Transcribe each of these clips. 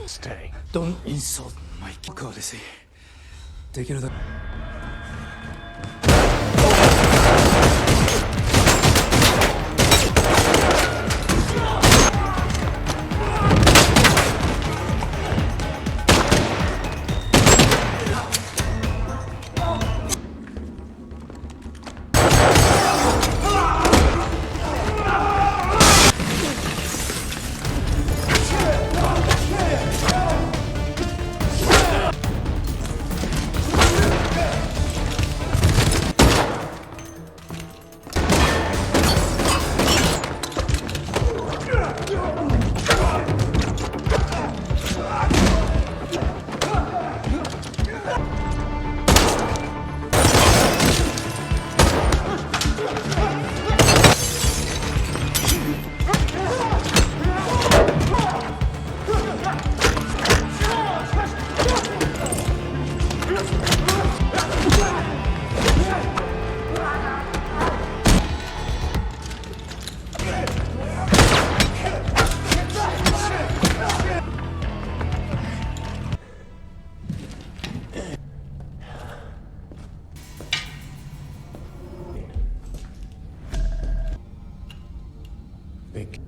Stay. Don't insult my courtesy. Take another. Big.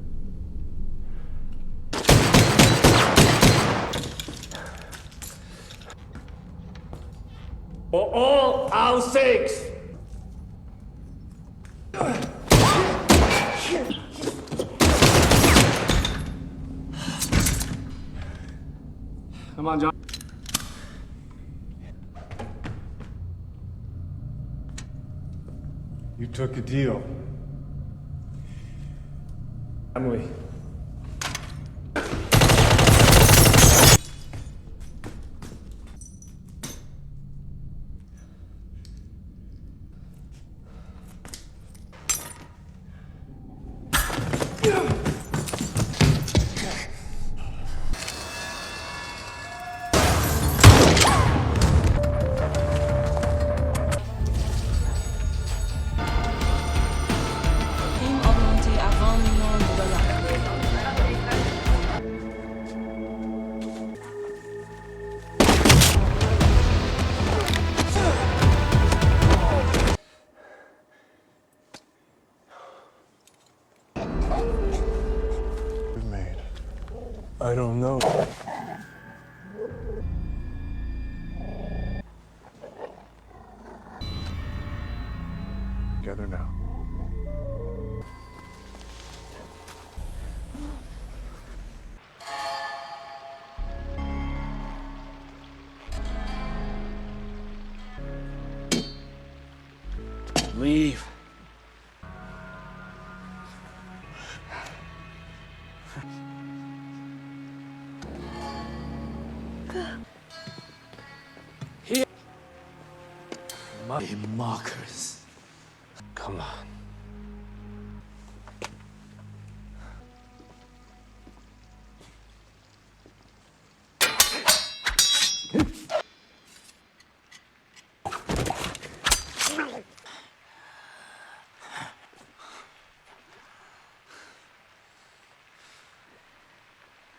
For all our sakes! Come on, John. You took a deal. Family. I don't know. Together now. Leave. Here. My markers. Come on.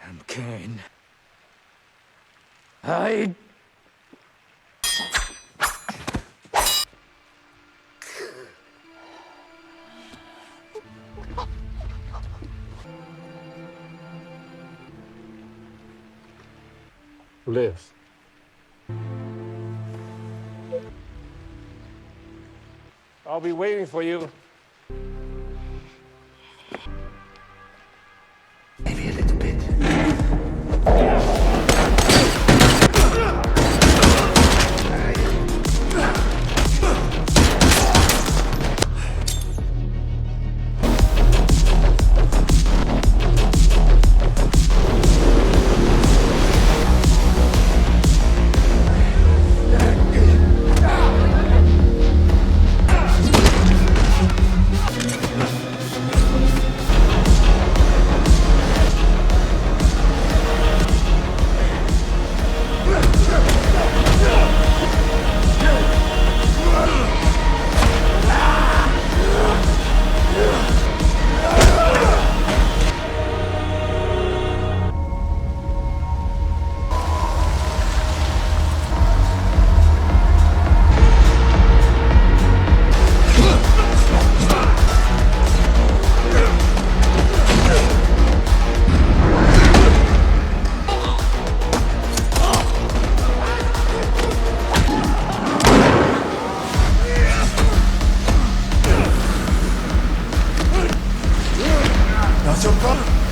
I'm Kane. I... Who lives? I'll be waiting for you. Maybe a little bit.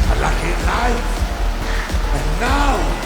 A lucky life. And now.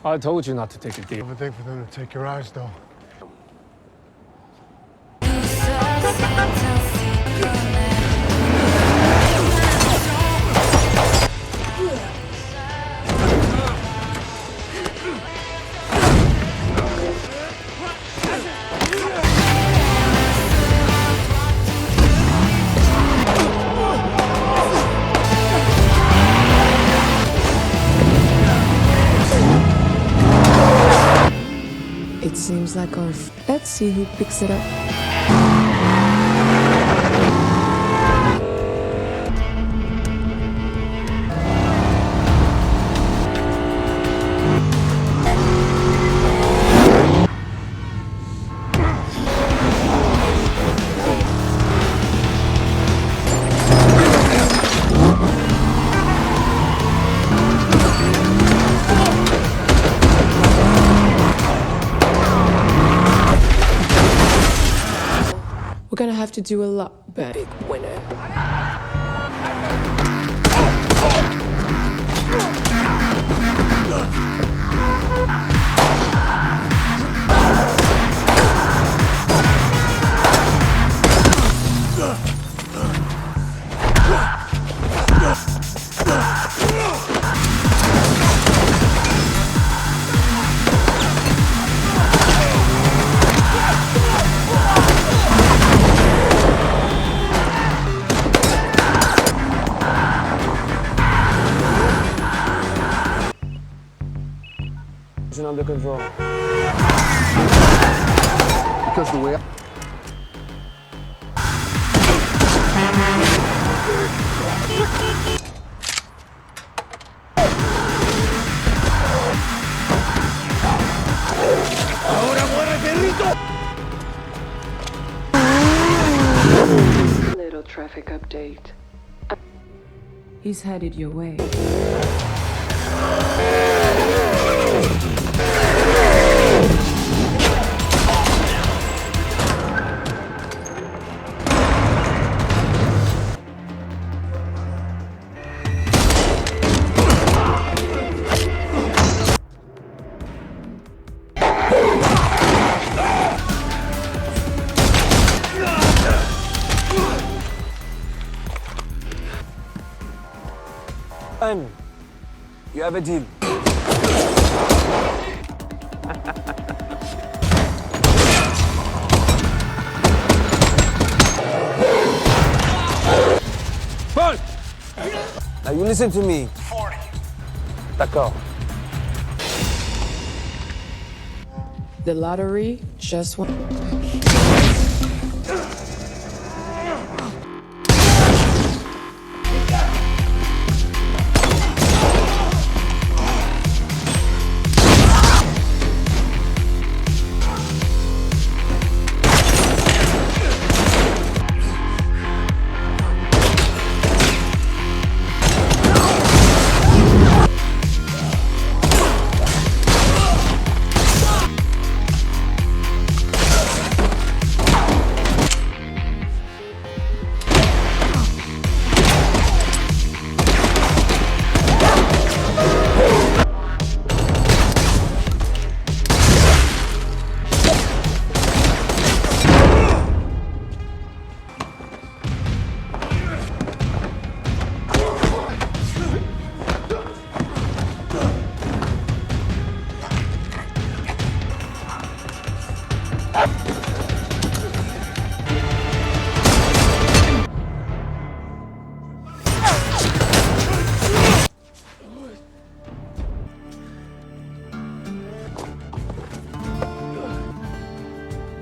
I told you not to take a deal. But thing for them to take your eyes, though. It seems like our... Let's see who picks it up. We're gonna have to do a lot better. Big winner. Under control. Because the way Ahora muere, perrito. Little traffic update. He's headed your way. You have a deal. Paul! Now you listen to me. 40. D'accord. The lottery just won.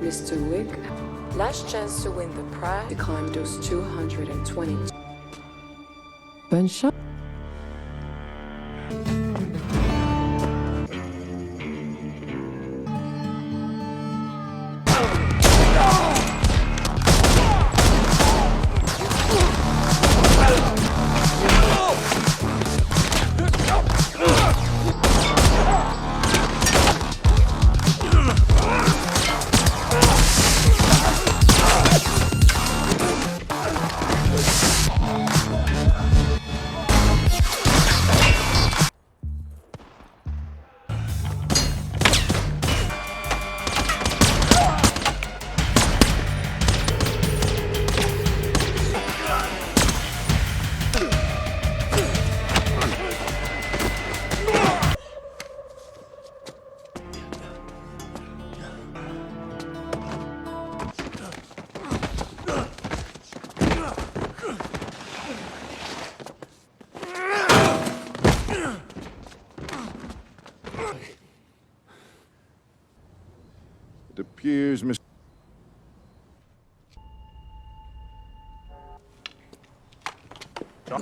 Mr. Wick, last chance to win the prize to climb those 220. Bonne chance. It appears Mr. I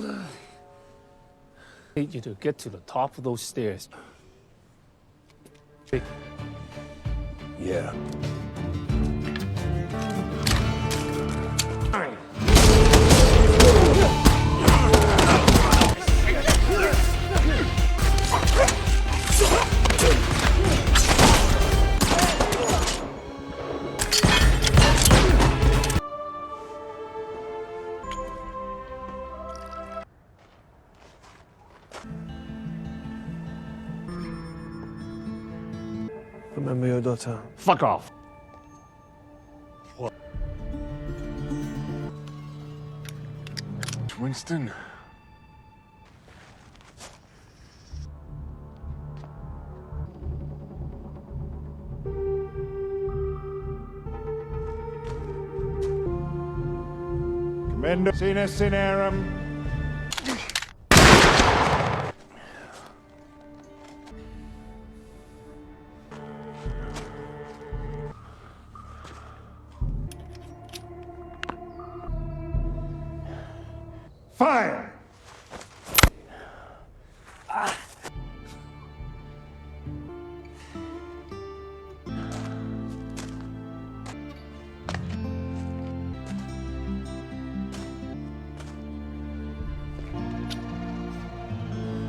need you to get to the top of those stairs. Yeah. Remember your daughter. Fuck off. Winston. Commendo sine cinerum. Fire!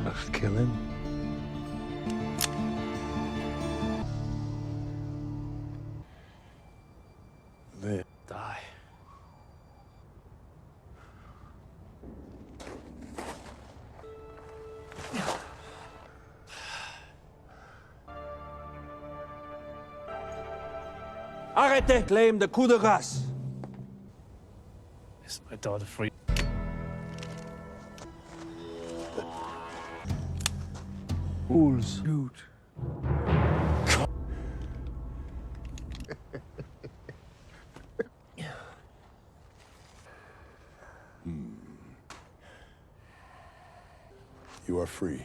Let's kill him. There. Die. Arrêtez! Claim the coup de grâce. Is my daughter free? Fools. Shoot. You are free.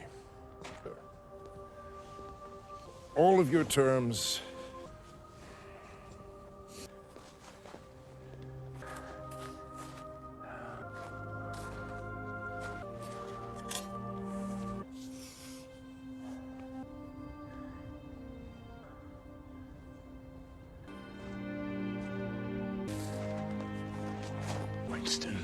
All of your terms. Winston.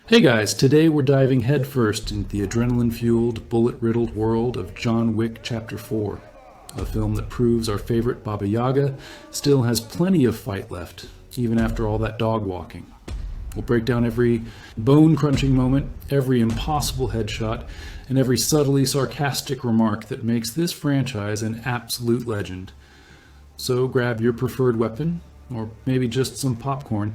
Hey guys, today we're diving headfirst into the adrenaline-fueled, bullet-riddled world of John Wick Chapter 4, a film that proves our favorite Baba Yaga still has plenty of fight left, even after all that dog walking. We'll break down every bone-crunching moment, every impossible headshot, and every subtly sarcastic remark that makes this franchise an absolute legend. So grab your preferred weapon, or maybe just some popcorn,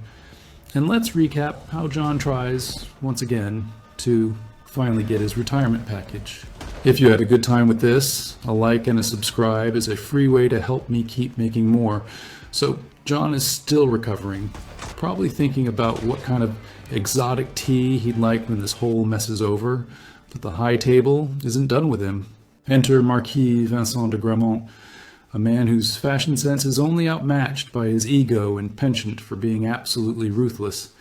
and let's recap how John tries, once again, to finally get his retirement package. If you had a good time with this, a like and a subscribe is a free way to help me keep making more. So John is still recovering, probably thinking about what kind of exotic tea he'd like when this whole mess is over, but the high table isn't done with him. Enter Marquis Vincent de Gramont, a man whose fashion sense is only outmatched by his ego and penchant for being absolutely ruthless.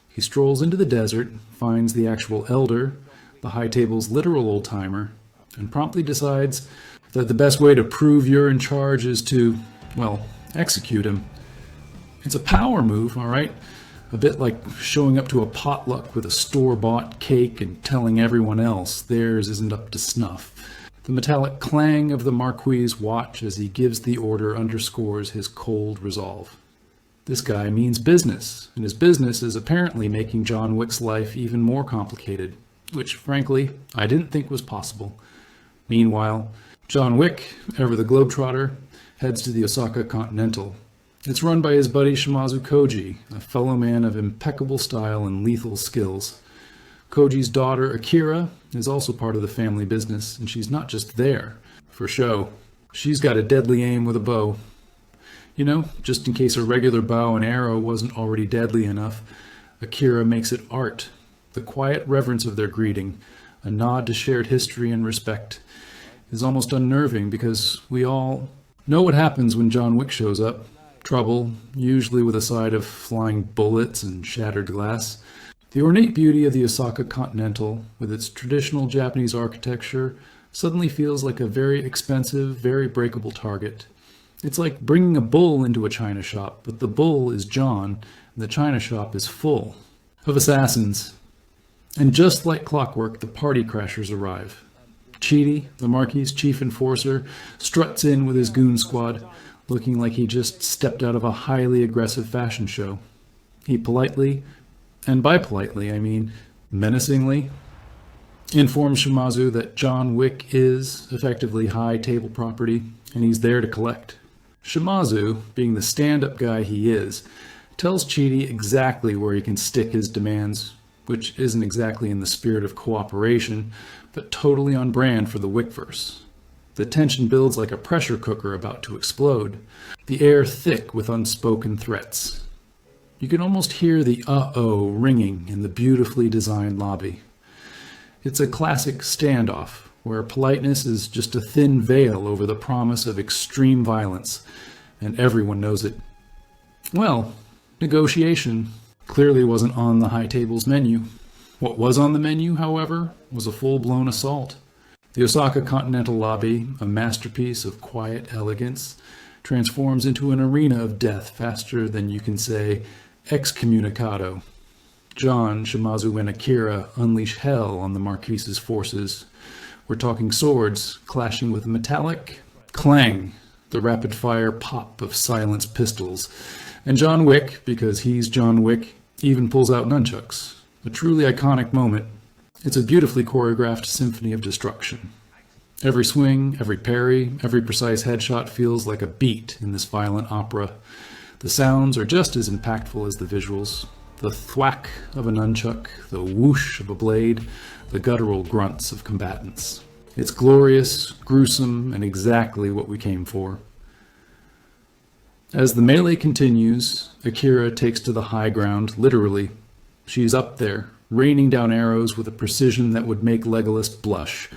He strolls into the desert, finds the actual elder, the high table's literal old-timer, and promptly decides that the best way to prove you're in charge is to, well, execute him. It's a power move, all right? A bit like showing up to a potluck with a store-bought cake and telling everyone else theirs isn't up to snuff. The metallic clang of the Marquis's watch as he gives the order underscores his cold resolve. This guy means business, and his business is apparently making John Wick's life even more complicated, which, frankly, I didn't think was possible. Meanwhile, John Wick, ever the globetrotter, heads to the Osaka Continental. It's run by his buddy Shimazu Koji, a fellow man of impeccable style and lethal skills. Koji's daughter, Akira, is also part of the family business, and she's not just there for show. She's got a deadly aim with a bow. You know, just in case a regular bow and arrow wasn't already deadly enough, Akira makes it art. The quiet reverence of their greeting, a nod to shared history and respect, is almost unnerving because we all know what happens when John Wick shows up. Trouble, usually with a side of flying bullets and shattered glass. The ornate beauty of the Osaka Continental, with its traditional Japanese architecture, suddenly feels like a very expensive, very breakable target. It's like bringing a bull into a china shop, but the bull is John, and the china shop is full of assassins. And just like clockwork, the party crashers arrive. Chidi, the Marquis' chief enforcer, struts in with his goon squad, looking like he just stepped out of a highly aggressive fashion show. He politely, and by politely I mean menacingly, informs Shimazu that John Wick is effectively high table property, and he's there to collect. Shimazu, being the stand-up guy he is, tells Chidi exactly where he can stick his demands, which isn't exactly in the spirit of cooperation, but totally on brand for the Wickverse. The tension builds like a pressure cooker about to explode, the air thick with unspoken threats. You can almost hear the uh-oh ringing in the beautifully designed lobby. It's a classic standoff, where politeness is just a thin veil over the promise of extreme violence, and everyone knows it. Well, negotiation clearly wasn't on the high table's menu. What was on the menu, however, was a full-blown assault. The Osaka Continental lobby, a masterpiece of quiet elegance, transforms into an arena of death faster than you can say excommunicado. John, Shimazu, and Akira unleash hell on the Marquis's forces. We're talking swords clashing with a metallic clang, the rapid-fire pop of silenced pistols. And John Wick, because he's John Wick, even pulls out nunchucks. A truly iconic moment. It's a beautifully choreographed symphony of destruction. Every swing, every parry, every precise headshot feels like a beat in this violent opera. The sounds are just as impactful as the visuals. The thwack of a nunchuck, the whoosh of a blade, the guttural grunts of combatants. It's glorious, gruesome, and exactly what we came for. As the melee continues, Akira takes to the high ground, literally. She's up there, raining down arrows with a precision that would make Legolas blush.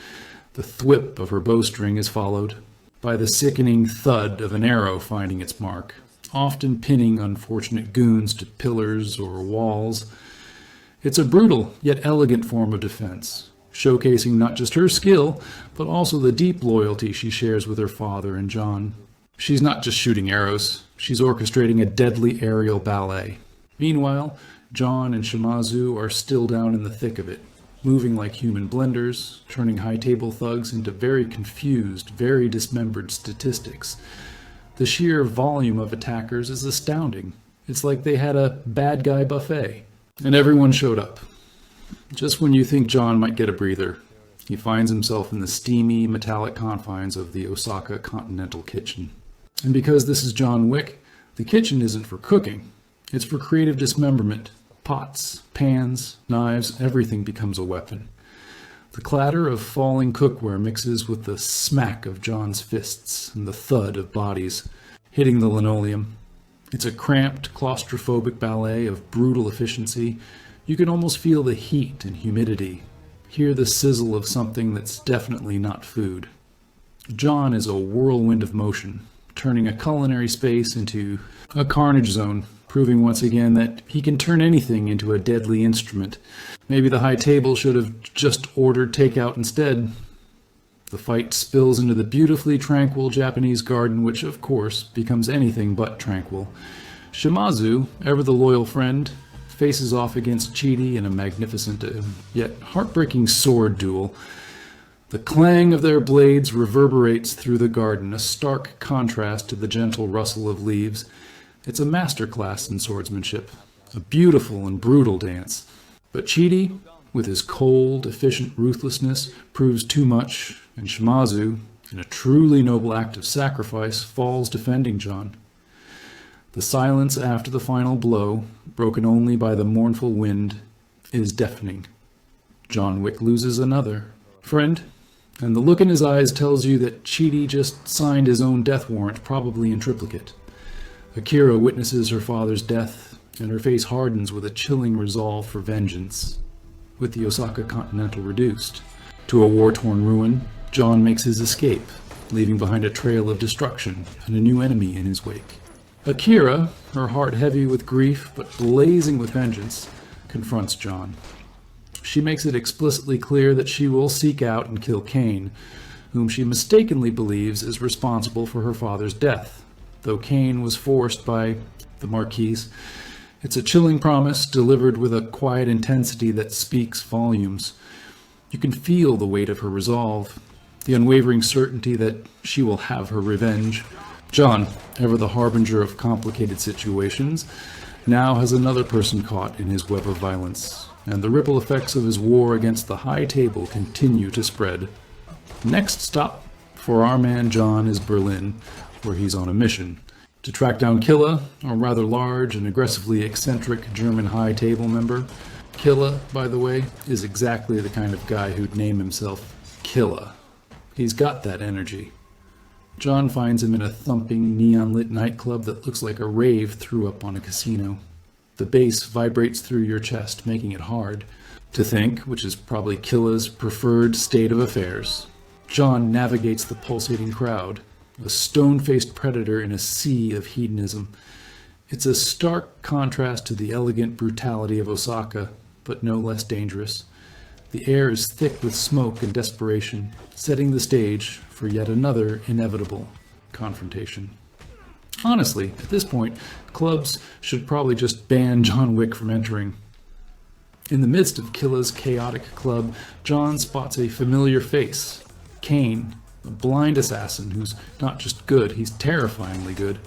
The thwip of her bowstring is followed by the sickening thud of an arrow finding its mark, often pinning unfortunate goons to pillars or walls. It's a brutal yet elegant form of defense, showcasing not just her skill, but also the deep loyalty she shares with her father and John. She's not just shooting arrows, she's orchestrating a deadly aerial ballet. Meanwhile, John and Shimazu are still down in the thick of it, moving like human blenders, turning high table thugs into very confused, very dismembered statistics. The sheer volume of attackers is astounding. It's like they had a bad guy buffet. And everyone showed up. Just when you think John might get a breather, he finds himself in the steamy, metallic confines of the Osaka Continental kitchen. And because this is John Wick, the kitchen isn't for cooking. It's for creative dismemberment. Pots, pans, knives, everything becomes a weapon. The clatter of falling cookware mixes with the smack of John's fists and the thud of bodies hitting the linoleum. It's a cramped, claustrophobic ballet of brutal efficiency. You can almost feel the heat and humidity, hear the sizzle of something that's definitely not food. John is a whirlwind of motion, turning a culinary space into a carnage zone, proving once again that he can turn anything into a deadly instrument. Maybe the high table should have just ordered takeout instead. The fight spills into the beautifully tranquil Japanese garden, which of course becomes anything but tranquil. Shimazu, ever the loyal friend, faces off against Chidi in a magnificent yet heartbreaking sword duel. The clang of their blades reverberates through the garden, a stark contrast to the gentle rustle of leaves. It's a masterclass in swordsmanship, a beautiful and brutal dance. But Chidi, with his cold, efficient ruthlessness, proves too much, and Shimazu, in a truly noble act of sacrifice, falls defending John. The silence after the final blow, broken only by the mournful wind, is deafening. John Wick loses another friend, and the look in his eyes tells you that Chidi just signed his own death warrant, probably in triplicate. Akira witnesses her father's death, and her face hardens with a chilling resolve for vengeance. With the Osaka Continental reduced to a war-torn ruin, John makes his escape, leaving behind a trail of destruction and a new enemy in his wake. Akira, her heart heavy with grief but blazing with vengeance, confronts John. She makes it explicitly clear that she will seek out and kill Kane, whom she mistakenly believes is responsible for her father's death, though Kane was forced by the Marquis. It's a chilling promise delivered with a quiet intensity that speaks volumes. You can feel the weight of her resolve, the unwavering certainty that she will have her revenge. John, ever the harbinger of complicated situations, now has another person caught in his web of violence, and the ripple effects of his war against the high table continue to spread. Next stop for our man John is Berlin, where he's on a mission to track down Killa, a rather large and aggressively eccentric German high table member. Killa, by the way, is exactly the kind of guy who'd name himself Killa. He's got that energy. John finds him in a thumping, neon-lit nightclub that looks like a rave threw up on a casino. The bass vibrates through your chest, making it hard to think, which is probably Killa's preferred state of affairs. John navigates the pulsating crowd, a stone-faced predator in a sea of hedonism. It's a stark contrast to the elegant brutality of Osaka, but no less dangerous. The air is thick with smoke and desperation, setting the stage for yet another inevitable confrontation. Honestly, at this point, clubs should probably just ban John Wick from entering. In the midst of Killa's chaotic club, John spots a familiar face, Kane, a blind assassin who's not just good, he's terrifyingly good.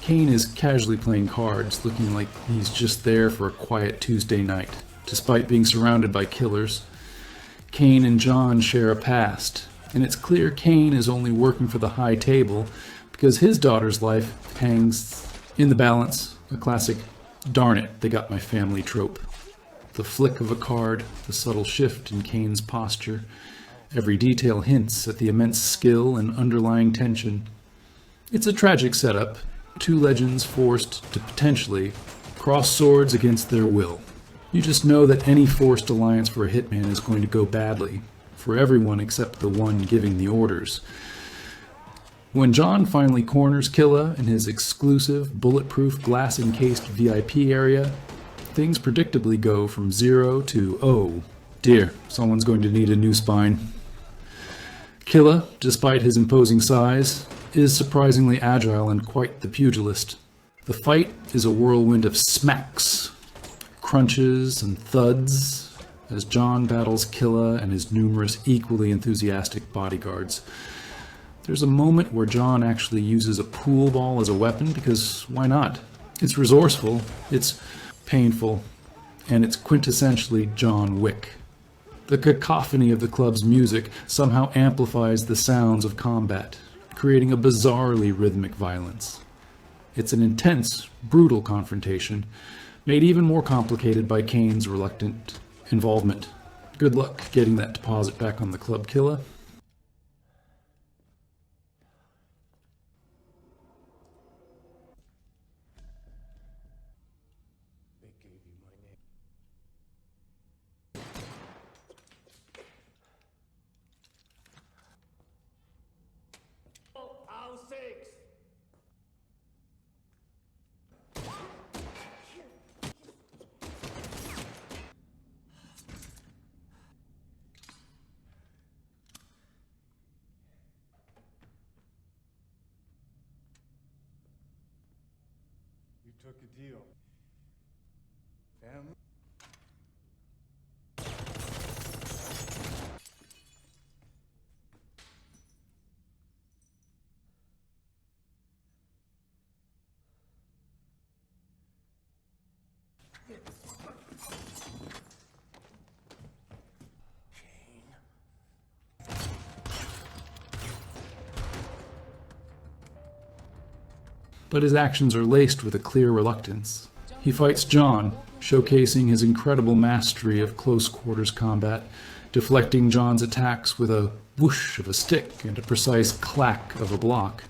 Kane is casually playing cards, looking like he's just there for a quiet Tuesday night, despite being surrounded by killers. Kane and John share a past, and it's clear Kane is only working for the high table because his daughter's life hangs in the balance, a classic "darn it, they got my family" trope. The flick of a card, the subtle shift in Kane's posture, every detail hints at the immense skill and underlying tension. It's a tragic setup, two legends forced to potentially cross swords against their will. You just know that any forced alliance for a hitman is going to go badly, for everyone except the one giving the orders. When John finally corners Killa in his exclusive, bulletproof, glass-encased VIP area, things predictably go from 0 to, oh dear, someone's going to need a new spine. Killa, despite his imposing size, is surprisingly agile and quite the pugilist. The fight is a whirlwind of smacks, crunches, and thuds as John battles Killa and his numerous equally enthusiastic bodyguards. There's a moment where John actually uses a pool ball as a weapon because why not? It's resourceful, it's painful, and it's quintessentially John Wick. The cacophony of the club's music somehow amplifies the sounds of combat, creating a bizarrely rhythmic violence. It's an intense, brutal confrontation, made even more complicated by Kane's reluctant involvement. Good luck getting that deposit back on the club, killer. You took a deal. Family? But his actions are laced with a clear reluctance. He fights John, showcasing his incredible mastery of close-quarters combat, deflecting John's attacks with a whoosh of a stick and a precise clack of a block.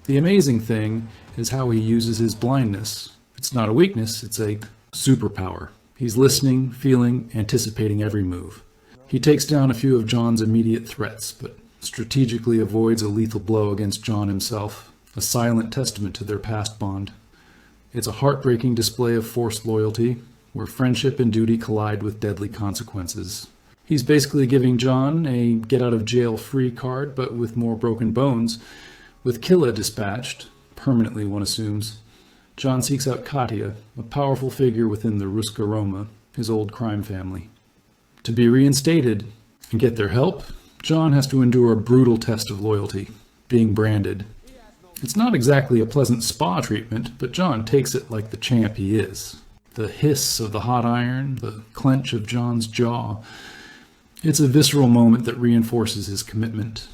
The amazing thing is how he uses his blindness. It's not a weakness, it's a superpower. He's listening, feeling, anticipating every move. He takes down a few of John's immediate threats, but strategically avoids a lethal blow against John himself, a silent testament to their past bond. It's a heartbreaking display of forced loyalty, where friendship and duty collide with deadly consequences. He's basically giving John a get-out-of-jail-free card, but with more broken bones. With Killa dispatched, permanently one assumes, John seeks out Katya, a powerful figure within the Ruska Roma, his old crime family. To be reinstated and get their help, John has to endure a brutal test of loyalty, being branded. It's not exactly a pleasant spa treatment, but John takes it like the champ he is. The hiss of the hot iron, the clench of John's jaw. It's a visceral moment that reinforces his commitment.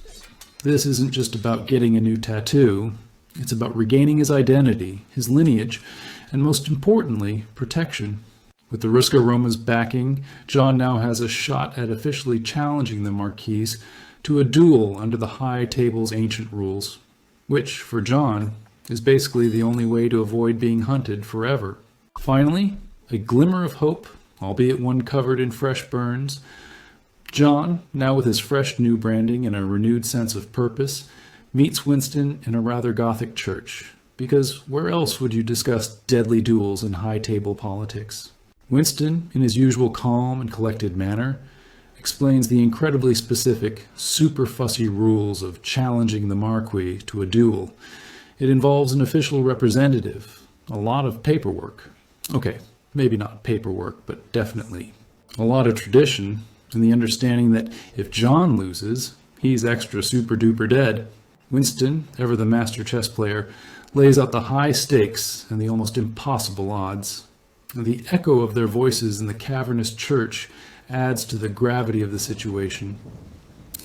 This isn't just about getting a new tattoo, it's about regaining his identity, his lineage, and most importantly, protection. With the Ruska Roma's backing, John now has a shot at officially challenging the Marquis to a duel under the High Table's ancient rules, which, for John, is basically the only way to avoid being hunted forever. Finally, a glimmer of hope, albeit one covered in fresh burns. John, now with his fresh new branding and a renewed sense of purpose, meets Winston in a rather gothic church, because where else would you discuss deadly duels in high table politics? Winston, in his usual calm and collected manner, explains the incredibly specific, super fussy rules of challenging the Marquis to a duel. It involves an official representative, a lot of paperwork. Okay, maybe not paperwork, but definitely a lot of tradition, and the understanding that if John loses, he's extra super duper dead. Winston, ever the master chess player, lays out the high stakes and the almost impossible odds. The echo of their voices in the cavernous church adds to the gravity of the situation.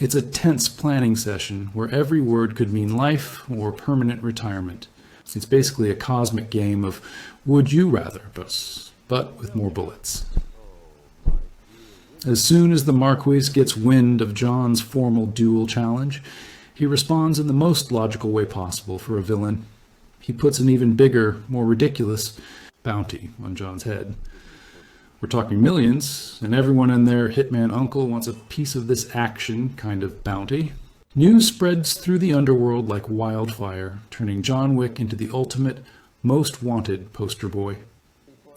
It's a tense planning session where every word could mean life or permanent retirement. It's basically a cosmic game of would you rather, but with more bullets. As soon as the Marquis gets wind of John's formal duel challenge, he responds in the most logical way possible for a villain. He puts an even bigger, more ridiculous bounty on John's head. We're talking millions, and everyone and their hitman uncle wants a piece of this action kind of bounty. News spreads through the underworld like wildfire, turning John Wick into the ultimate, most wanted poster boy.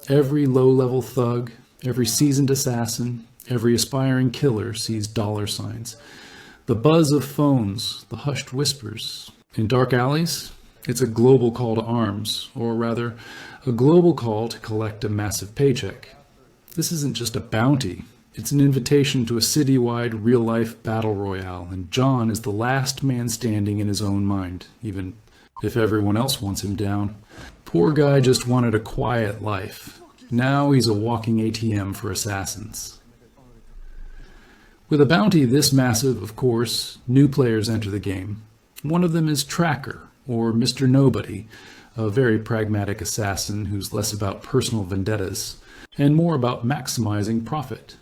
Every low-level thug, every seasoned assassin, every aspiring killer sees dollar signs. The buzz of phones, the hushed whispers. In dark alleys, it's a global call to arms, or rather, a global call to collect a massive paycheck. This isn't just a bounty, it's an invitation to a citywide, real-life battle royale, and John is the last man standing in his own mind, even if everyone else wants him down. Poor guy just wanted a quiet life. Now he's a walking ATM for assassins. With a bounty this massive, of course, new players enter the game. One of them is Tracker, or Mr. Nobody, a very pragmatic assassin who's less about personal vendettas and more about maximizing profit.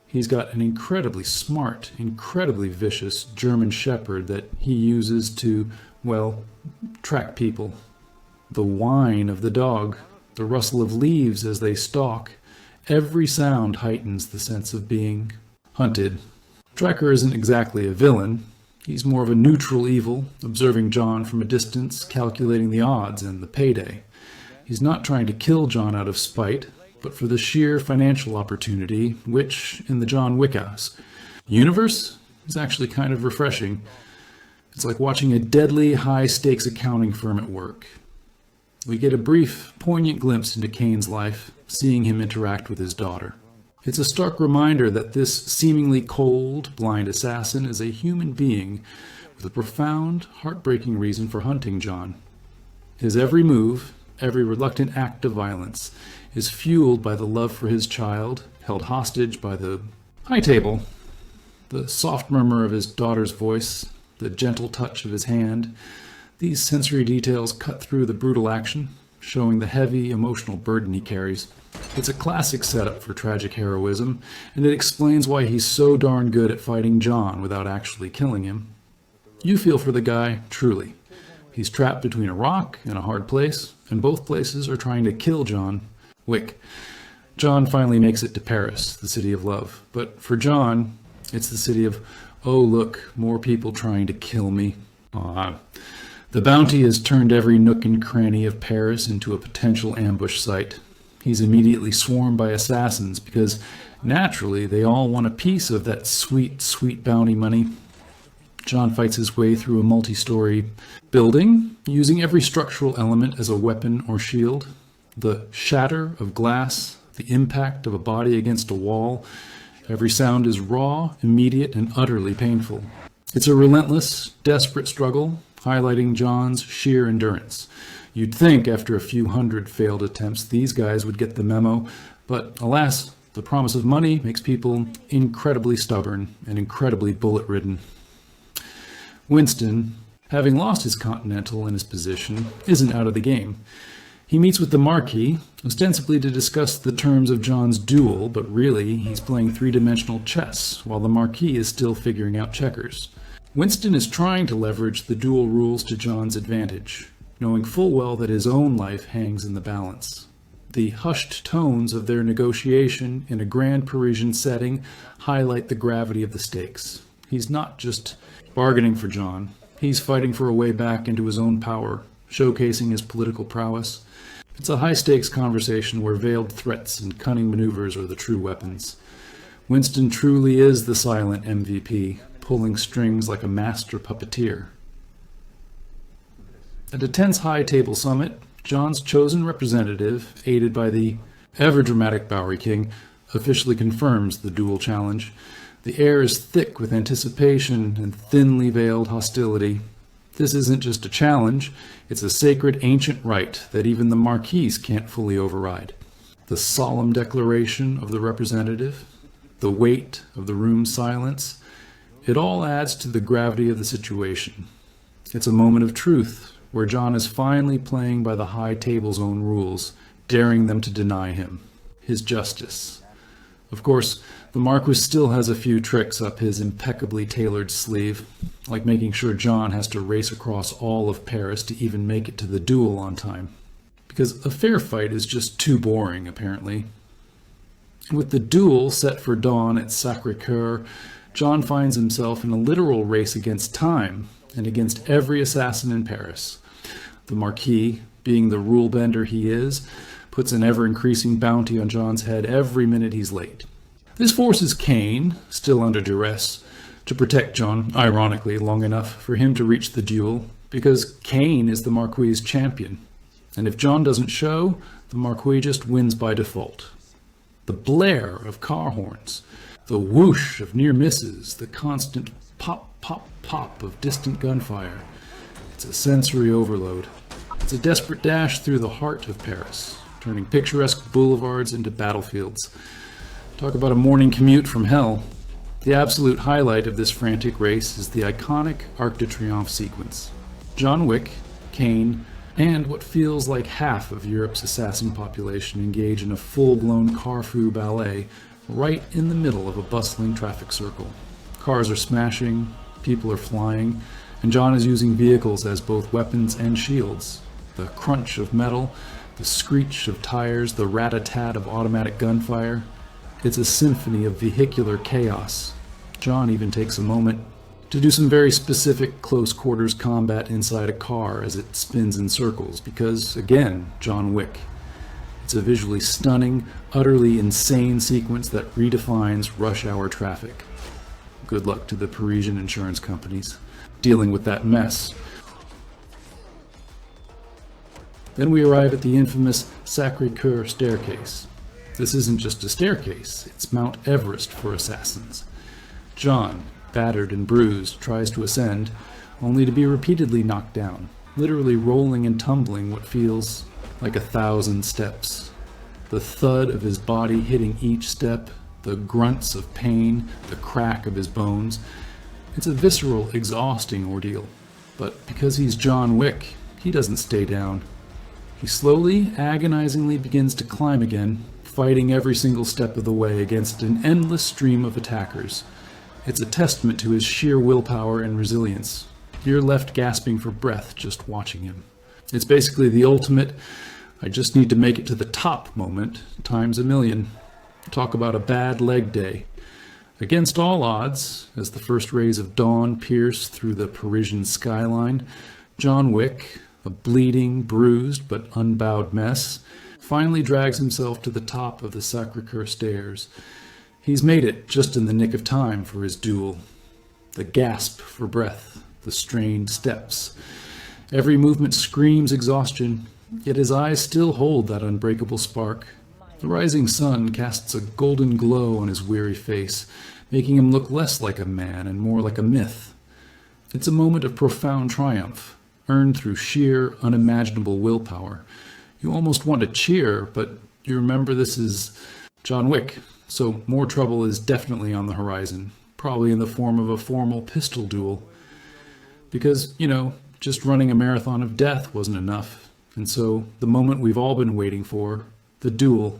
He's got an incredibly smart, incredibly vicious German shepherd that he uses to, well, track people. The whine of the dog, the rustle of leaves as they stalk, every sound heightens the sense of being hunted. Tracker isn't exactly a villain. He's more of a neutral evil, observing John from a distance, calculating the odds and the payday. He's not trying to kill John out of spite, but for the sheer financial opportunity, which, in the John Wick universe, is actually kind of refreshing. It's like watching a deadly, high-stakes accounting firm at work. We get a brief, poignant glimpse into Kane's life, seeing him interact with his daughter. It's a stark reminder that this seemingly cold, blind assassin is a human being with a profound, heartbreaking reason for hunting John. His every move, every reluctant act of violence, is fueled by the love for his child, held hostage by the high table, the soft murmur of his daughter's voice, the gentle touch of his hand. These sensory details cut through the brutal action, showing the heavy emotional burden he carries. It's a classic setup for tragic heroism, and it explains why he's so darn good at fighting John without actually killing him. You feel for the guy, truly. He's trapped between a rock and a hard place, and both places are trying to kill John Wick. John finally makes it to Paris, the city of love. But for John, it's the city of, oh look, more people trying to kill me. The bounty has turned every nook and cranny of Paris into a potential ambush site. He's immediately swarmed by assassins because, naturally, they all want a piece of that sweet, sweet bounty money. John fights his way through a multi-story building, using every structural element as a weapon or shield. The shatter of glass, the impact of a body against a wall, every sound is raw, immediate, and utterly painful. It's a relentless, desperate struggle, highlighting John's sheer endurance. You'd think after a few hundred failed attempts these guys would get the memo, but alas, the promise of money makes people incredibly stubborn and incredibly bullet-ridden. Winston, having lost his Continental and his position, isn't out of the game. He meets with the Marquis, ostensibly to discuss the terms of John's duel, but really he's playing three-dimensional chess, while the Marquis is still figuring out checkers. Winston is trying to leverage the duel rules to John's advantage, knowing full well that his own life hangs in the balance. The hushed tones of their negotiation in a grand Parisian setting highlight the gravity of the stakes. He's not just bargaining for John, he's fighting for a way back into his own power, showcasing his political prowess. It's a high-stakes conversation where veiled threats and cunning maneuvers are the true weapons. Winston truly is the silent MVP, pulling strings like a master puppeteer. At a tense high-table summit, John's chosen representative, aided by the ever-dramatic Bowery King, officially confirms the duel challenge. The air is thick with anticipation and thinly veiled hostility. This isn't just a challenge, it's a sacred ancient rite that even the Marquis can't fully override. The solemn declaration of the representative, the weight of the room's silence, it all adds to the gravity of the situation. It's a moment of truth, where John is finally playing by the high table's own rules, daring them to deny him his justice. Of course, the Marquis still has a few tricks up his impeccably tailored sleeve, like making sure John has to race across all of Paris to even make it to the duel on time. Because a fair fight is just too boring, apparently. With the duel set for dawn at Sacré-Cœur, John finds himself in a literal race against time and against every assassin in Paris. The Marquis, being the rule-bender he is, puts an ever-increasing bounty on John's head every minute he's late. This forces Kane, still under duress, to protect John, ironically, long enough for him to reach the duel, because Kane is the Marquis' champion. And if John doesn't show, the Marquis just wins by default. The blare of car horns, the whoosh of near misses, the constant pop, pop, pop of distant gunfire. It's a sensory overload. It's a desperate dash through the heart of Paris, turning picturesque boulevards into battlefields. Talk about a morning commute from hell. The absolute highlight of this frantic race is the iconic Arc de Triomphe sequence. John Wick, Kane, and what feels like half of Europe's assassin population engage in a full-blown car-fu ballet right in the middle of a bustling traffic circle. Cars are smashing, people are flying, and John is using vehicles as both weapons and shields. The crunch of metal, the screech of tires, the rat-a-tat of automatic gunfire. It's a symphony of vehicular chaos. John even takes a moment to do some very specific close-quarters combat inside a car as it spins in circles, because, again, John Wick. It's a visually stunning, utterly insane sequence that redefines rush hour traffic. Good luck to the Parisian insurance companies dealing with that mess. Then we arrive at the infamous Sacré-Cœur staircase. This isn't just a staircase, it's Mount Everest for assassins. John, battered and bruised, tries to ascend, only to be repeatedly knocked down, literally rolling and tumbling what feels like 1,000 steps. The thud of his body hitting each step, the grunts of pain, the crack of his bones. It's a visceral, exhausting ordeal. But because he's John Wick, he doesn't stay down. He slowly, agonizingly begins to climb again, fighting every single step of the way against an endless stream of attackers. It's a testament to his sheer willpower and resilience. You're left gasping for breath just watching him. It's basically the ultimate, I just need to make it to the top moment, times a million. Talk about a bad leg day. Against all odds, as the first rays of dawn pierce through the Parisian skyline, John Wick, a bleeding, bruised, but unbowed mess, finally drags himself to the top of the Sacré-Cœur stairs. He's made it just in the nick of time for his duel. The gasp for breath, the strained steps. Every movement screams exhaustion, yet his eyes still hold that unbreakable spark. The rising sun casts a golden glow on his weary face, making him look less like a man and more like a myth. It's a moment of profound triumph, earned through sheer, unimaginable willpower. You almost want to cheer, but you remember this is John Wick, so more trouble is definitely on the horizon, probably in the form of a formal pistol duel. Because, just running a marathon of death wasn't enough, and so the moment we've all been waiting for, the duel.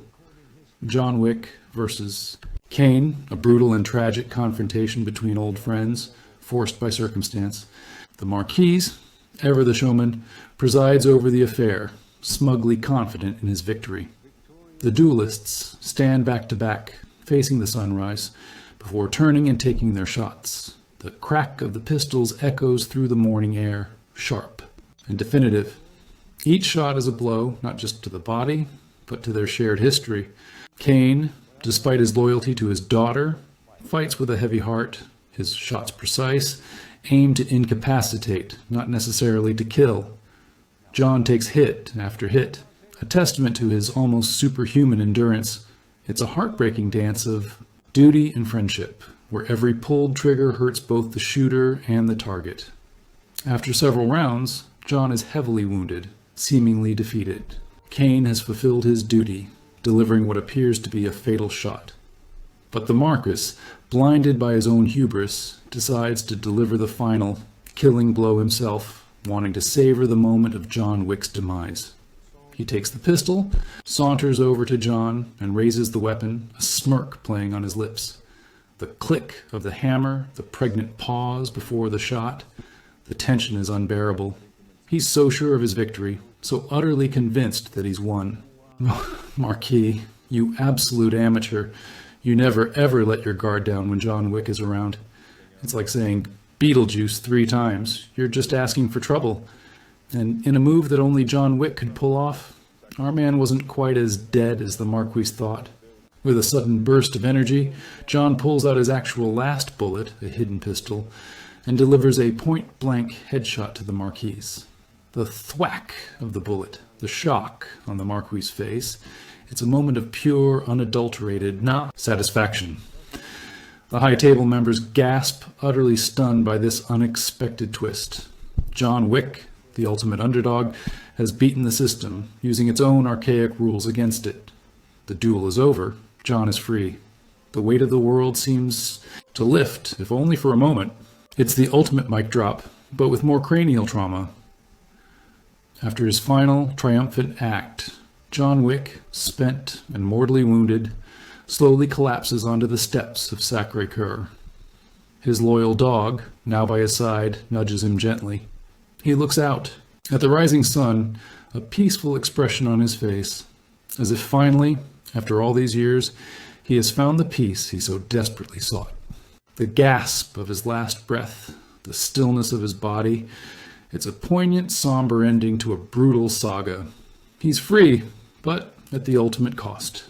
John Wick versus Kane, a brutal and tragic confrontation between old friends, forced by circumstance. The Marquis, ever the showman, presides over the affair, smugly confident in his victory. The duelists stand back to back, facing the sunrise, before turning and taking their shots. The crack of the pistols echoes through the morning air, sharp and definitive. Each shot is a blow, not just to the body, but to their shared history. Kane, despite his loyalty to his daughter, fights with a heavy heart, his shots precise, aimed to incapacitate, not necessarily to kill. John takes hit after hit, a testament to his almost superhuman endurance. It's a heartbreaking dance of duty and friendship, where every pulled trigger hurts both the shooter and the target. After several rounds, John is heavily wounded, seemingly defeated. Kane has fulfilled his duty, delivering what appears to be a fatal shot. But the Marquis, blinded by his own hubris, decides to deliver the final, killing blow himself, wanting to savor the moment of John Wick's demise. He takes the pistol, saunters over to John, and raises the weapon, a smirk playing on his lips. The click of the hammer, the pregnant pause before the shot. The tension is unbearable. He's so sure of his victory, so utterly convinced that he's won. Marquis, you absolute amateur. You never ever let your guard down when John Wick is around. It's like saying Beetlejuice 3 times. You're just asking for trouble. And in a move that only John Wick could pull off, our man wasn't quite as dead as the Marquis thought. With a sudden burst of energy, John pulls out his actual last bullet, a hidden pistol, and delivers a point-blank headshot to the Marquis. The thwack of the bullet, the shock on the Marquis' face, it's a moment of pure, unadulterated satisfaction. The high table members gasp, utterly stunned by this unexpected twist. John Wick, The ultimate underdog has beaten the system, using its own archaic rules against it. The duel is over. John is free. The weight of the world seems to lift, if only for a moment. It's the ultimate mic drop, but with more cranial trauma. After his final, triumphant act, John Wick, spent and mortally wounded, slowly collapses onto the steps of Sacré-Cœur. His loyal dog, now by his side, nudges him gently. He looks out at the rising sun, a peaceful expression on his face, as if finally, after all these years, he has found the peace he so desperately sought. The gasp of his last breath, the stillness of his body, it's a poignant, somber ending to a brutal saga. He's free, but at the ultimate cost.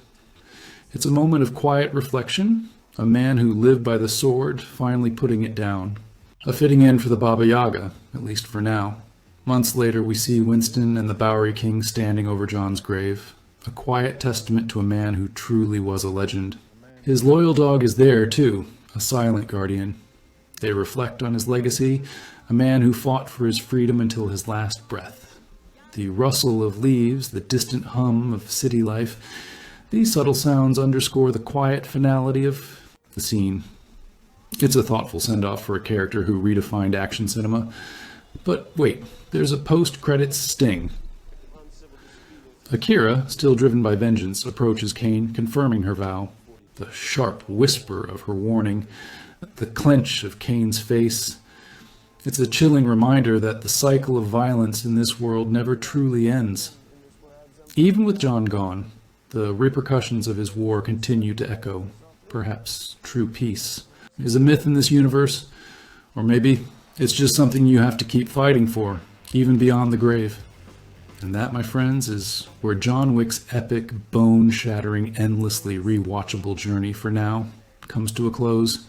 It's a moment of quiet reflection, a man who lived by the sword finally putting it down. A fitting end for the Baba Yaga, at least for now. Months later, we see Winston and the Bowery King standing over John's grave, a quiet testament to a man who truly was a legend. His loyal dog is there, too, a silent guardian. They reflect on his legacy, a man who fought for his freedom until his last breath. The rustle of leaves, the distant hum of city life, these subtle sounds underscore the quiet finality of the scene. It's a thoughtful send-off for a character who redefined action cinema. But wait, there's a post-credits sting. Akira, still driven by vengeance, approaches Kane, confirming her vow. The sharp whisper of her warning, the clench of Kane's face. It's a chilling reminder that the cycle of violence in this world never truly ends. Even with John gone, the repercussions of his war continue to echo. Perhaps true peace is a myth in this universe, or maybe it's just something you have to keep fighting for, even beyond the grave. And that, my friends, is where John Wick's epic, bone-shattering, endlessly rewatchable journey for now comes to a close.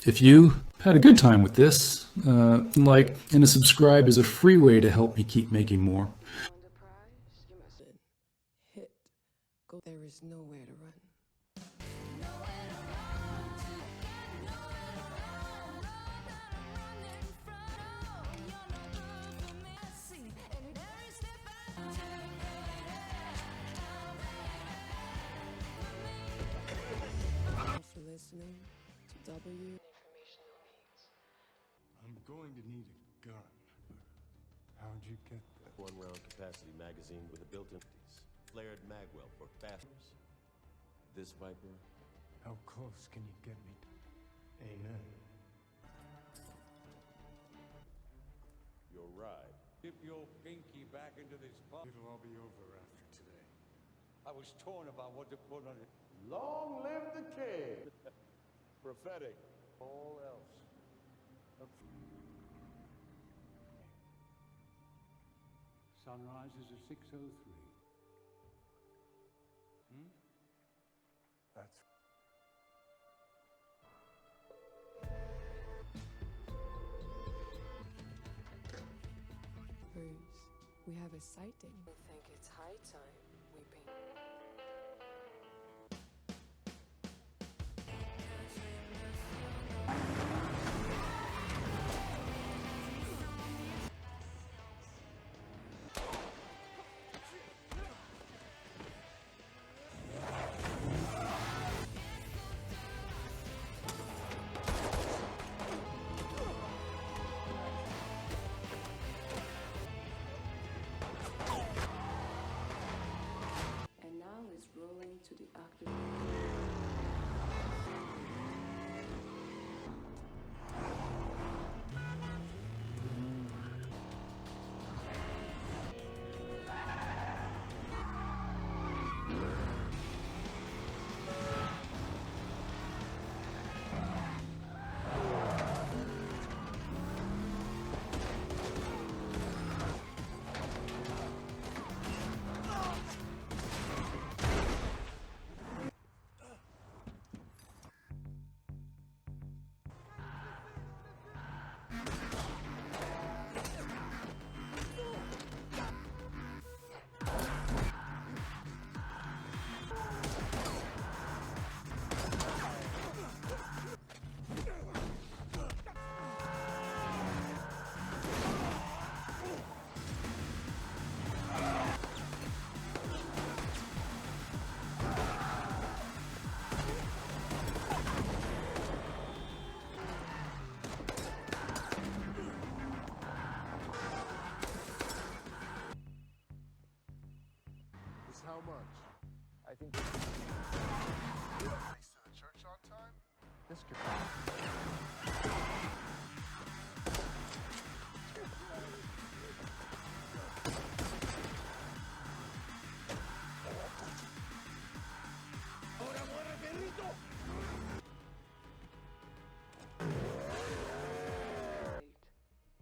If you had a good time with this, like and a subscribe is a free way to help me keep making more. There is nowhere to run. For listening to W. I'm going to need a gun. How'd you get that? One-round capacity magazine with a built-in flared magwell for fasters. This Viper. How close can you get me? Amen. Your ride. Dip your pinky back into this pot. It'll all be over after today. I was torn about what to put on it. Long live the king! Prophetic. All else. Sunrise is at 6:03. That's Bruce, we have a sighting. I think it's high time we paint. Rolling to the active. That's how much? I think Thanks to the church on time? this could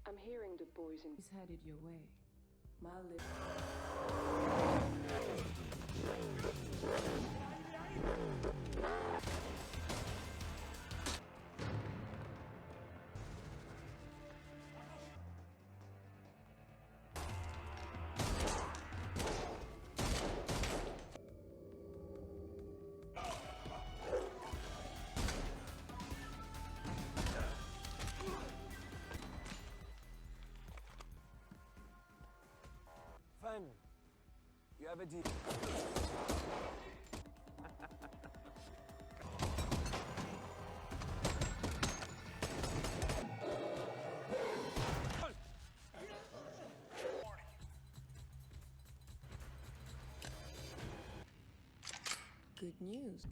I'm hearing the boys in he's headed your way. My lip. Fun. You have a deal. Good news.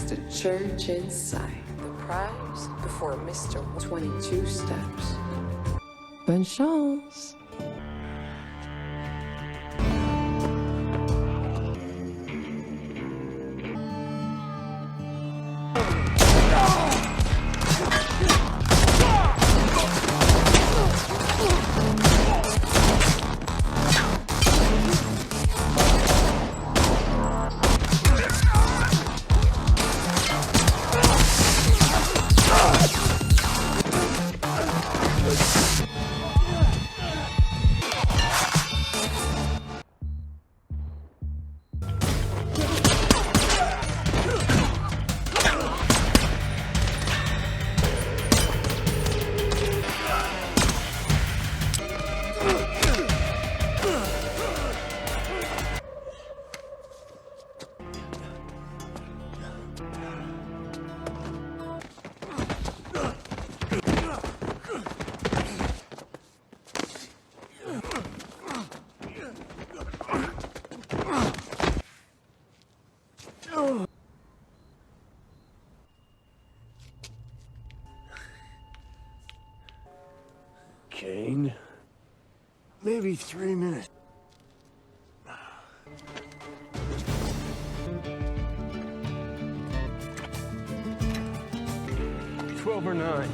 The church inside. The prize before Mr. 22 steps. Bonne chance. Kane? Maybe 3 minutes. 12 or 9.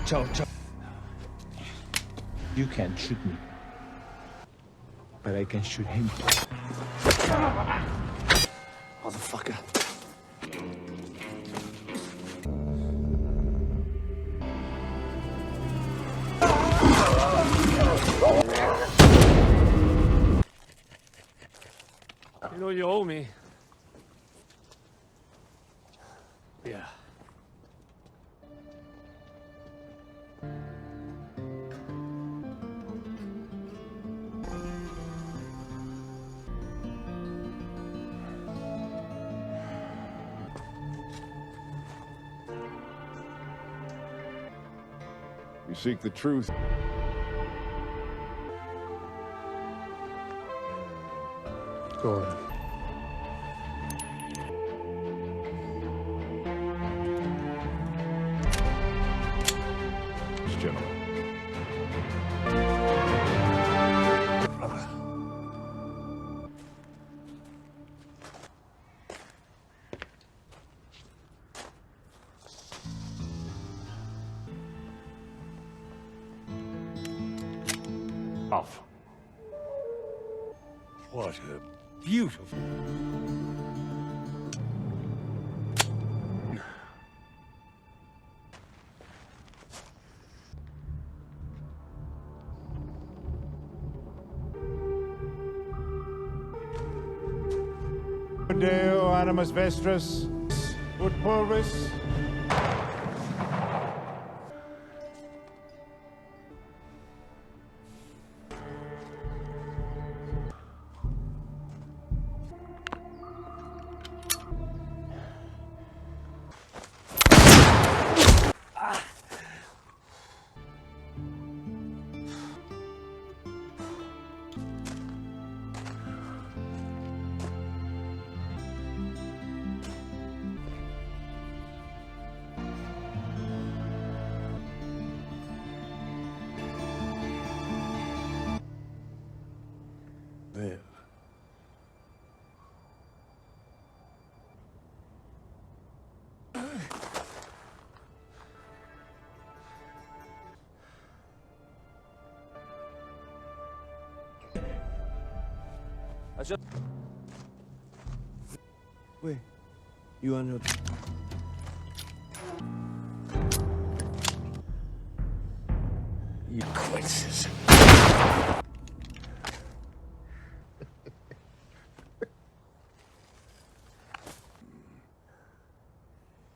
Ciao. You can't shoot me, but I can shoot him. Motherfucker. You know you owe me. Yeah. You seek the truth. Go on. This gentleman. Off. What a beautiful... Deo animus vestris, ut pulvis. Live. Wait, you on your... You quinces.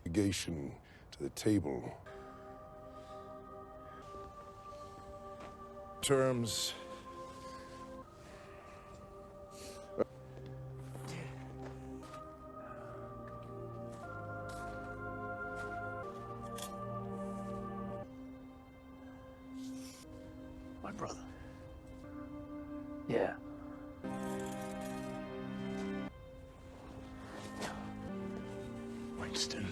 Obligation to the table. Terms. My brother. Yeah. Winston.